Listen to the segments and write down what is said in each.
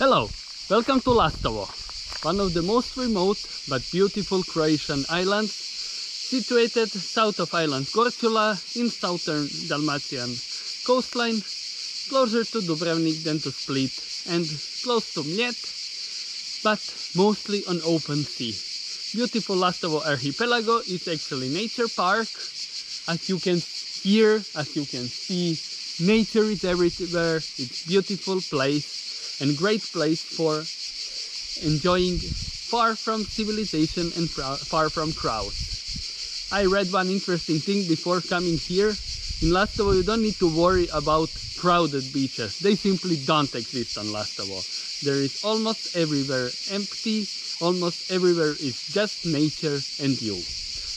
Hello, welcome to Lastovo, one of the most remote but beautiful Croatian islands, situated south of island Korčula in southern Dalmatian coastline, closer to Dubrovnik than to Split and close to Mljet, but mostly on open sea. Beautiful Lastovo archipelago is actually nature park. As you can hear, as you can see, nature is everywhere. It's beautiful place and great place for enjoying far from civilization and far from crowds. I read one interesting thing before coming here. In Lastovo you don't need to worry about crowded beaches. They simply don't exist on Lastovo. There is almost everywhere empty, almost everywhere is just nature and you.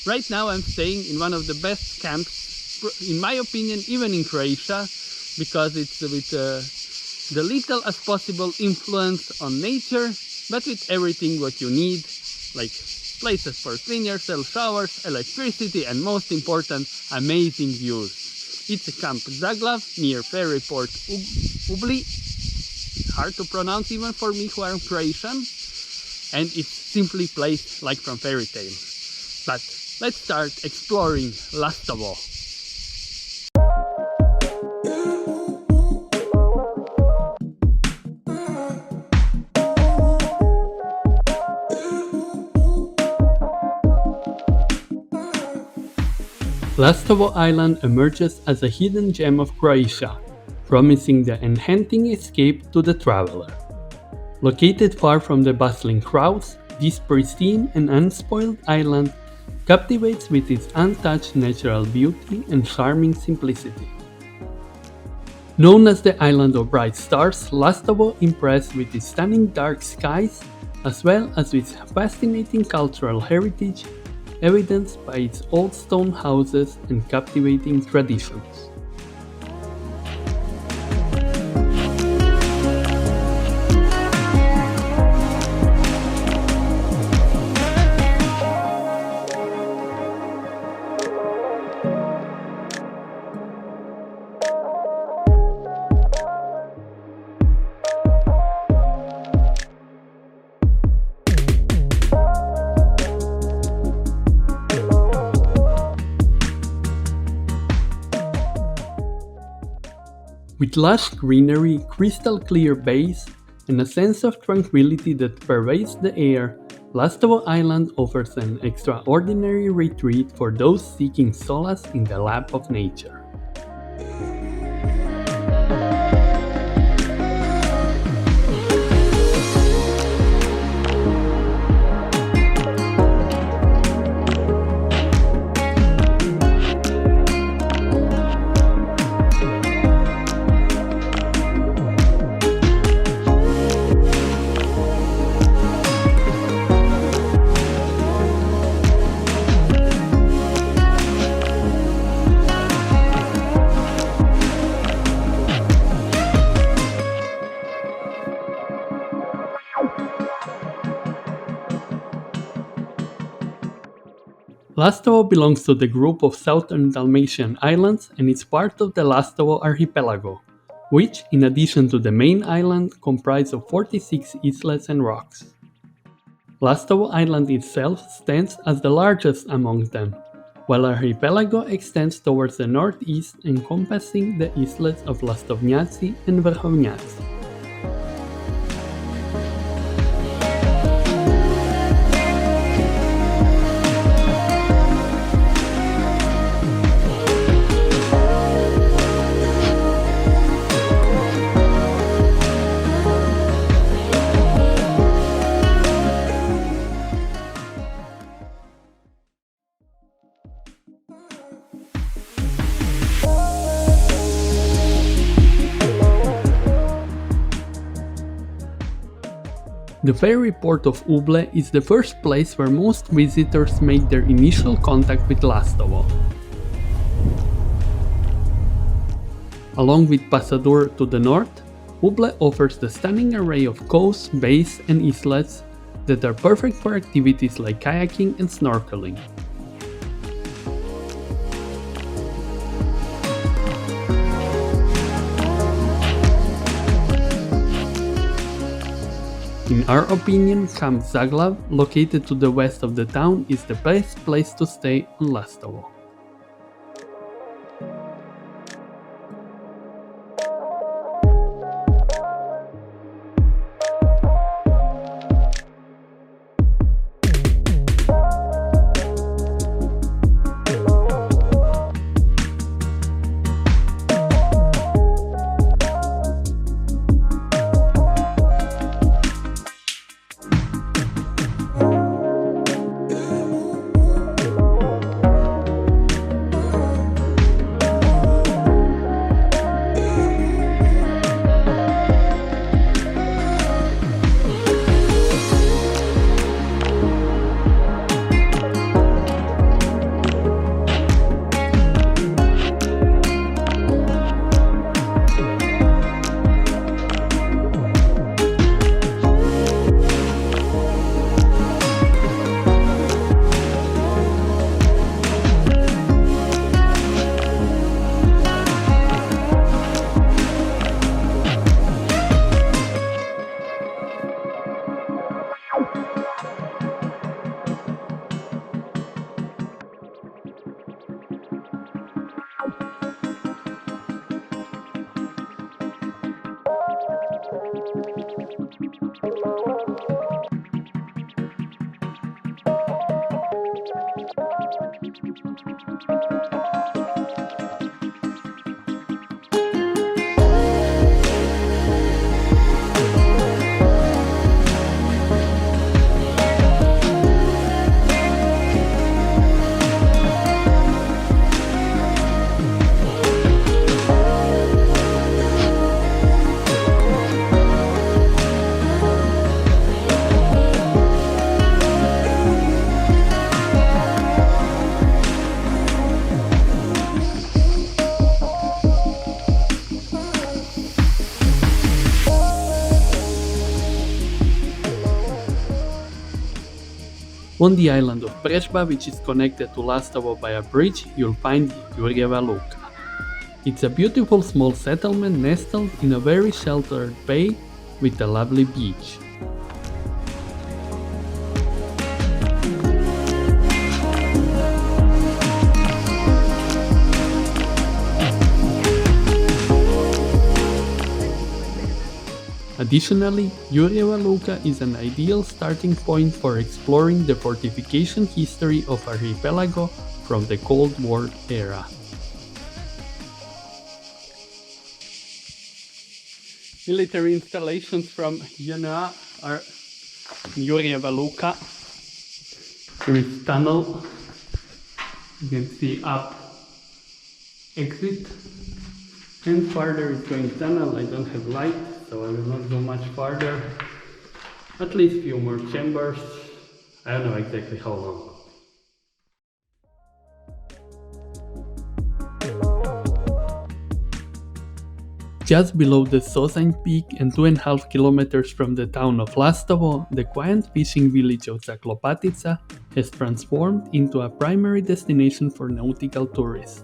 Right now I'm staying in one of the best camps, in my opinion, even in Croatia, because it's with the little as possible influence on nature, but with everything what you need, like places for clean yourself, showers, electricity, and most important, amazing views. It's a Camp Zaglav near ferry port Ubli. It's hard to pronounce even for me who are Croatian, and it's simply placed like from fairy tales. But let's start exploring Lastovo. Lastovo Island emerges as a hidden gem of Croatia, promising the enchanting escape to the traveler. Located far from the bustling crowds, this pristine and unspoiled island captivates with its untouched natural beauty and charming simplicity. Known as the Island of Bright Stars, Lastovo impressed with its stunning dark skies as well as its fascinating cultural heritage, evidenced by its old stone houses and captivating traditions. With lush greenery, crystal clear bays, and a sense of tranquility that pervades the air, Lastovo Island offers an extraordinary retreat for those seeking solace in the lap of nature. Lastovo belongs to the group of southern Dalmatian islands and is part of the Lastovo archipelago, which, in addition to the main island, comprise of 46 islets and rocks. Lastovo Island itself stands as the largest among them, while archipelago extends towards the northeast, encompassing the islets of Lastovnjaci and Vrhovnjaci. The ferry port of Uble is the first place where most visitors make their initial contact with Lastovo. Along with Pasadur to the north, Uble offers the stunning array of coasts, bays and islets that are perfect for activities like kayaking and snorkeling. In our opinion, Camp Zaglav, located to the west of the town, is the best place to stay on Lastovo. On the island of Prešba, which is connected to Lastovo by a bridge, you'll find Jurjeva Luka. It's a beautiful small settlement nestled in a very sheltered bay with a lovely beach. Additionally, Jurjeva Luka is an ideal starting point for exploring the fortification history of Archipelago from the Cold War era. Military installations from JNA are in Jurjeva Luka. There is tunnel. You can see up exit. And farther is going tunnel. I don't have light, so I will not go much farther. At least few more chambers. I don't know exactly how long. Just below the Sosain Peak and 2.5 kilometers from the town of Lastovo, the quiet fishing village of Zaklopatica has transformed into a primary destination for nautical tourists.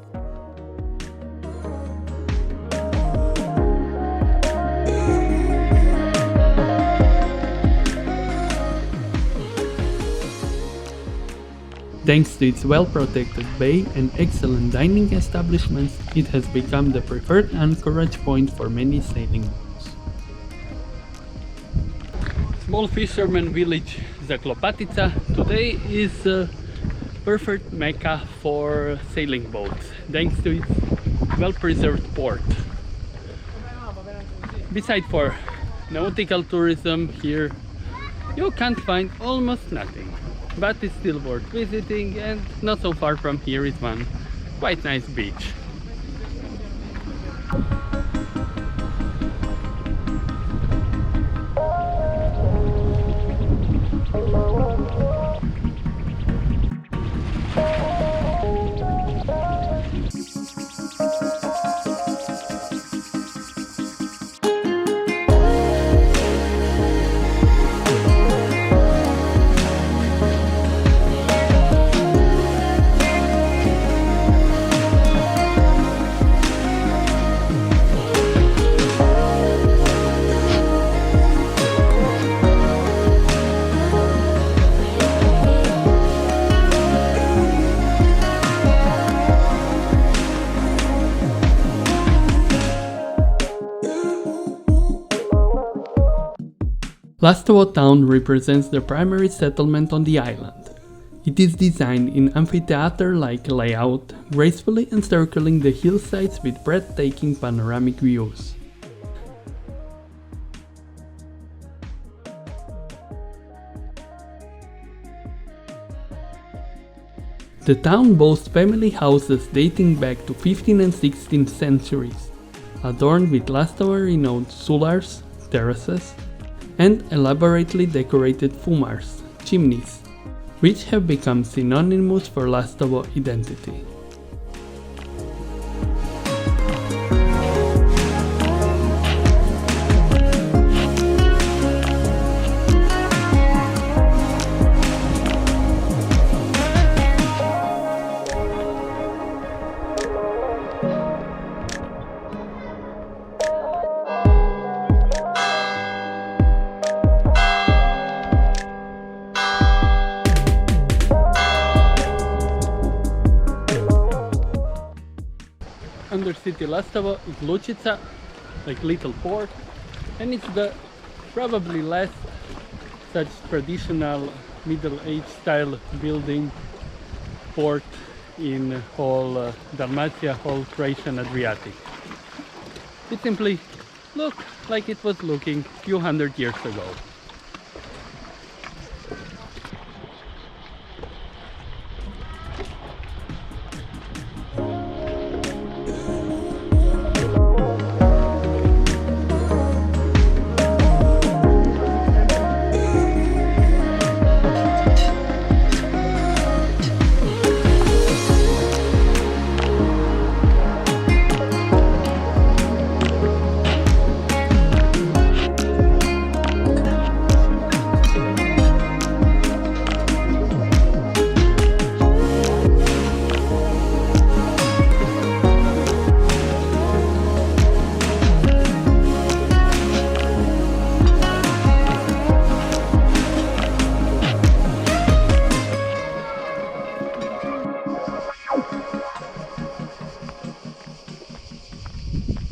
Thanks to its well-protected bay and excellent dining establishments, it has become the preferred anchorage point for many sailing boats. Small fisherman village Zaklopatica today is a perfect mecca for sailing boats, thanks to its well-preserved port. Besides for nautical tourism here, you can't find almost nothing. But it's still worth visiting, and not so far from here is one quite nice beach. Lastovo town represents the primary settlement on the island. It is designed in amphitheater-like layout, gracefully encircling the hillsides with breathtaking panoramic views. The town boasts family houses dating back to 15th and 16th centuries, adorned with Lastovo-renowned sulars, terraces, and elaborately decorated fumars, chimneys, which have become synonymous for Lastovo identity. Under city Lastovo is Lučica, like little port, and it's the probably last such traditional Middle Age style building port in whole Dalmatia, whole Croatian Adriatic. It simply looked like it was looking few hundred years ago.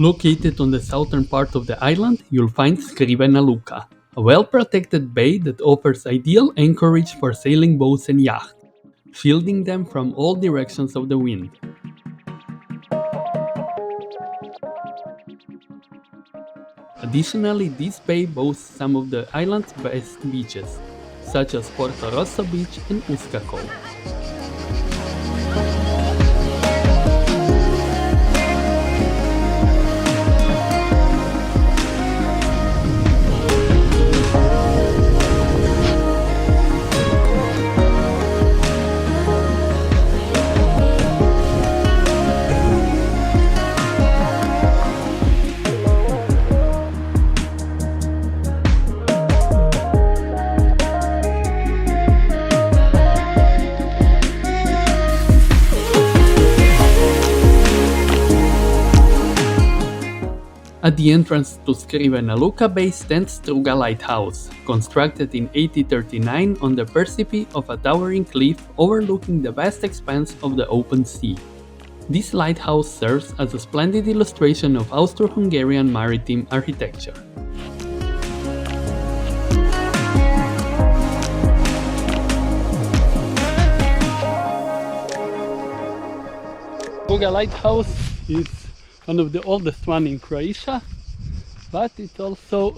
Located on the southern part of the island, you'll find Skrivena Luka, a well-protected bay that offers ideal anchorage for sailing boats and yachts, shielding them from all directions of the wind. Additionally, this bay boasts some of the island's best beaches, such as Porto Rosso Beach and Uskakov. At the entrance to Skrivena Luka Bay stands Struga Lighthouse, constructed in 1839 on the precipice of a towering cliff overlooking the vast expanse of the open sea. This lighthouse serves as a splendid illustration of Austro-Hungarian maritime architecture. Struga Lighthouse is one of the oldest one in Croatia, but it's also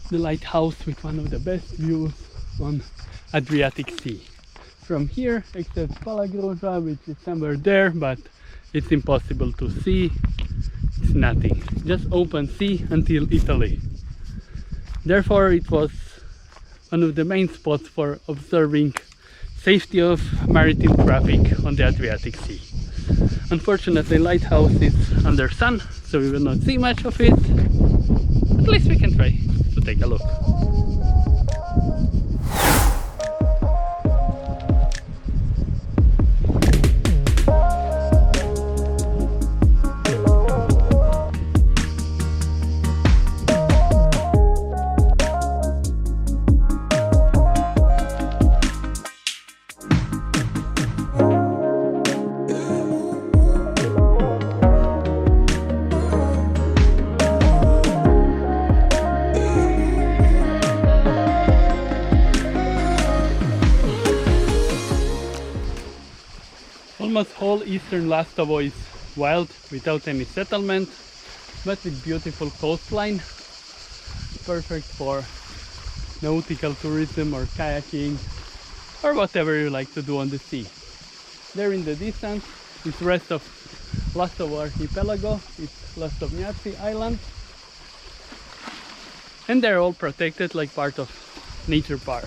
the lighthouse with one of the best views on Adriatic Sea. From here, except Palagruža, which is somewhere there, but it's impossible to see. It's nothing, just open sea until Italy. Therefore, it was one of the main spots for observing safety of maritime traffic on the Adriatic Sea. Unfortunately, lighthouse is under sun, so we will not see much of it. At least we can try to take a look. Almost whole eastern Lastovo is wild without any settlement, but with beautiful coastline, perfect for nautical tourism or kayaking or whatever you like to do on the sea. There in the distance is the rest of Lastovo archipelago, it's Lastovnjaci Island, and they're all protected like part of nature park.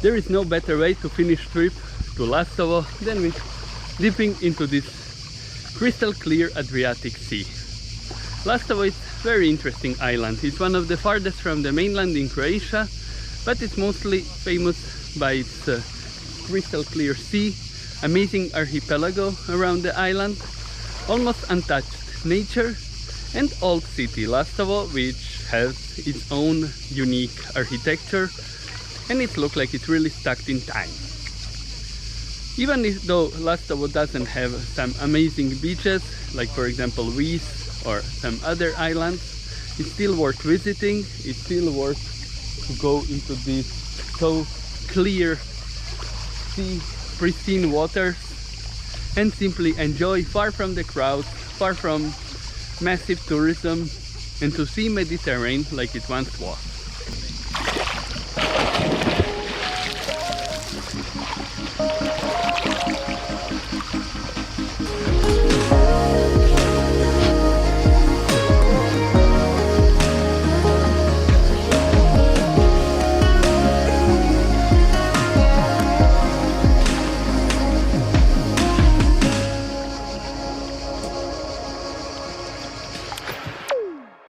There is no better way to finish trip to Lastovo than with dipping into this crystal clear Adriatic Sea. Lastovo is a very interesting island. It's one of the farthest from the mainland in Croatia, but it's mostly famous by its crystal clear sea, amazing archipelago around the island, almost untouched nature, and old city Lastovo, which has its own unique architecture, and it looks like it's really stuck in time. Even though Lastovo doesn't have some amazing beaches, like for example Vis or some other islands, it's still worth visiting. It's still worth to go into this so clear sea, pristine waters, and simply enjoy far from the crowds, far from massive tourism, and to see Mediterranean like it once was.